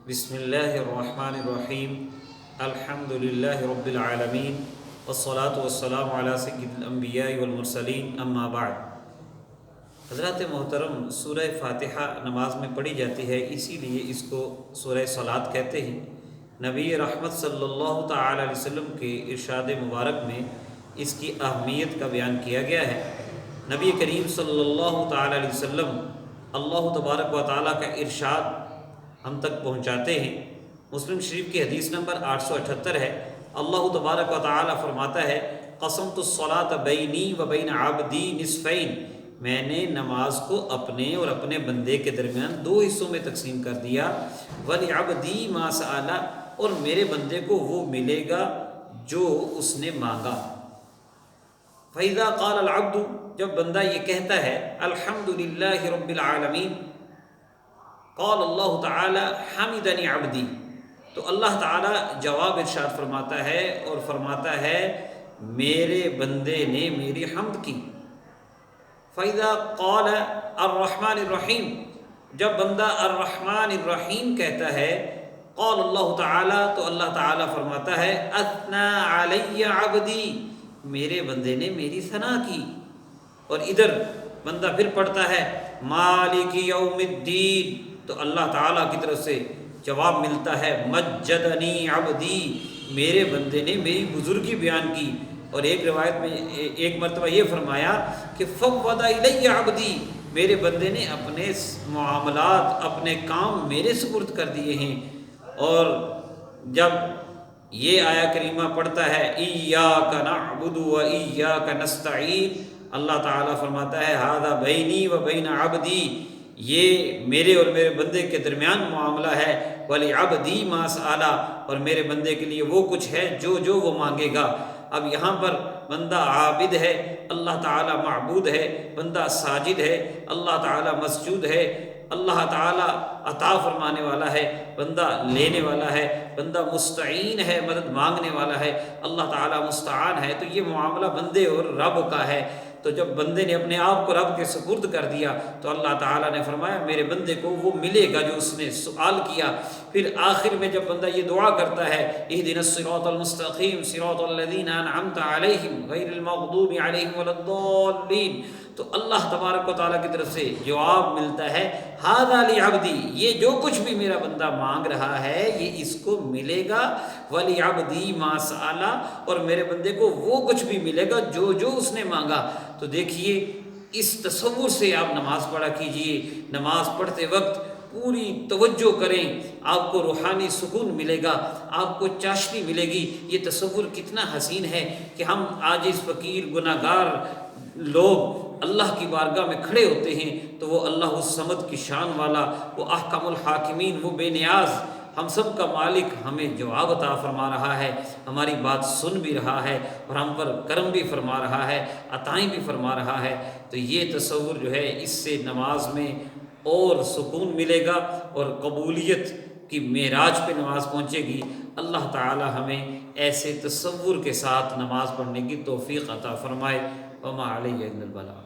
بسم اللہ الرحمن الرحیم الحمد للہ رب العالمین والصلاة والسلام علی سید الانبیاء والمرسلین اما بعد۔ حضرات محترم، سورہ فاتحہ نماز میں پڑھی جاتی ہے، اسی لیے اس کو سورہ صلاۃ کہتے ہیں۔ نبی رحمت صلی اللہ تعالی علیہ وسلم کے ارشاد مبارک میں اس کی اہمیت کا بیان کیا گیا ہے۔ نبی کریم صلی اللہ تعالی علیہ وسلم اللہ تبارک و تعالیٰ کا ارشاد ہم تک پہنچاتے ہیں۔ مسلم شریف کی حدیث نمبر 878 ہے۔ اللہ تبارک و تعالیٰ فرماتا ہے، قسمت الصلاۃ بینی و بین عبدی نصفین، میں نے نماز کو اپنے اور اپنے بندے کے درمیان دو حصوں میں تقسیم کر دیا۔ وَلِعَبْدِي مَا سَأَلَ، اور میرے بندے کو وہ ملے گا جو اس نے مانگا۔ فَإِذَا قَالَ الْعَبْدُ، جب بندہ یہ کہتا ہے الحمد للہ رب العالمین، قال اللہ تعالی حمدنی عبدی، تو اللہ تعالی جواب ارشاد فرماتا ہے اور فرماتا ہے میرے بندے نے میری حمد کی۔ فَإِذَا قَالَ الرحمن الرحیم، جب بندہ الرحمن الرحیم کہتا ہے قال اللہ تعالی، تو اللہ تعالی فرماتا ہے اثنى علی عبدی، میرے بندے نے میری ثنا کی۔ اور ادھر بندہ پھر پڑھتا ہے مالک یوم الدین، تو اللہ تعالیٰ کی طرف سے جواب ملتا ہے مجدنی عبدی، میرے بندے نے میری بزرگی بیان کی۔ اور ایک روایت میں ایک مرتبہ یہ فرمایا کہ فوض الی عبدی، میرے بندے نے اپنے معاملات، اپنے کام میرے سپرد کر دیے ہیں۔ اور جب یہ آیا کریمہ پڑھتا ہے ایاک نعبد و ایاک نستعین، اللہ تعالیٰ فرماتا ہے ھذا بینی و بین عبدی، یہ میرے اور میرے بندے کے درمیان معاملہ ہے۔ وَلِعَبْدِي مَا سَأَلَ، اور میرے بندے کے لیے وہ کچھ ہے جو وہ مانگے گا۔ اب یہاں پر بندہ عابد ہے، اللہ تعالیٰ معبود ہے، بندہ ساجد ہے، اللہ تعالیٰ مسجود ہے، اللہ تعالیٰ عطا فرمانے والا ہے، بندہ لینے والا ہے، بندہ مستعین ہے، مدد مانگنے والا ہے، اللہ تعالیٰ مستعان ہے۔ تو یہ معاملہ بندے اور رب کا ہے۔ تو جب بندے نے اپنے آپ کو رب کے سپرد کر دیا تو اللہ تعالیٰ نے فرمایا میرے بندے کو وہ ملے گا جو اس نے سوال کیا۔ پھر آخر میں جب بندہ یہ دعا کرتا ہے اہدنا الصراط المستقیم صراط الذین انعمت علیہم غیر المغضوب علیہم ولا الضالین، تو اللہ تبارک و تعالیٰ کی طرف سے جواب ملتا ہے ھذا لعبدی، یہ جو کچھ بھی میرا بندہ مانگ رہا ہے یہ اس کو ملے گا۔ وَلِعَبْدِي مَا سَأَلَ، اور میرے بندے کو وہ کچھ بھی ملے گا جو اس نے مانگا۔ تو دیکھیے اس تصور سے آپ نماز پڑھا کیجئے، نماز پڑھتے وقت پوری توجہ کریں، آپ کو روحانی سکون ملے گا، آپ کو چاشنی ملے گی۔ یہ تصور کتنا حسین ہے کہ ہم عاجز فقیر گناہ گار لوگ اللہ کی بارگاہ میں کھڑے ہوتے ہیں تو وہ اللہ الصمد کی شان والا، وہ احکم الحاکمین، وہ بے نیاز، ہم سب کا مالک ہمیں جواب عطا فرما رہا ہے، ہماری بات سن بھی رہا ہے اور ہم پر کرم بھی فرما رہا ہے، عطائیں بھی فرما رہا ہے۔ تو یہ تصور جو ہے اس سے نماز میں اور سکون ملے گا اور قبولیت کی معراج پہ نماز پہنچے گی۔ اللہ تعالی ہمیں ایسے تصور کے ساتھ نماز پڑھنے کی توفیق عطا فرمائے۔ وما علیہ الا البلاغ۔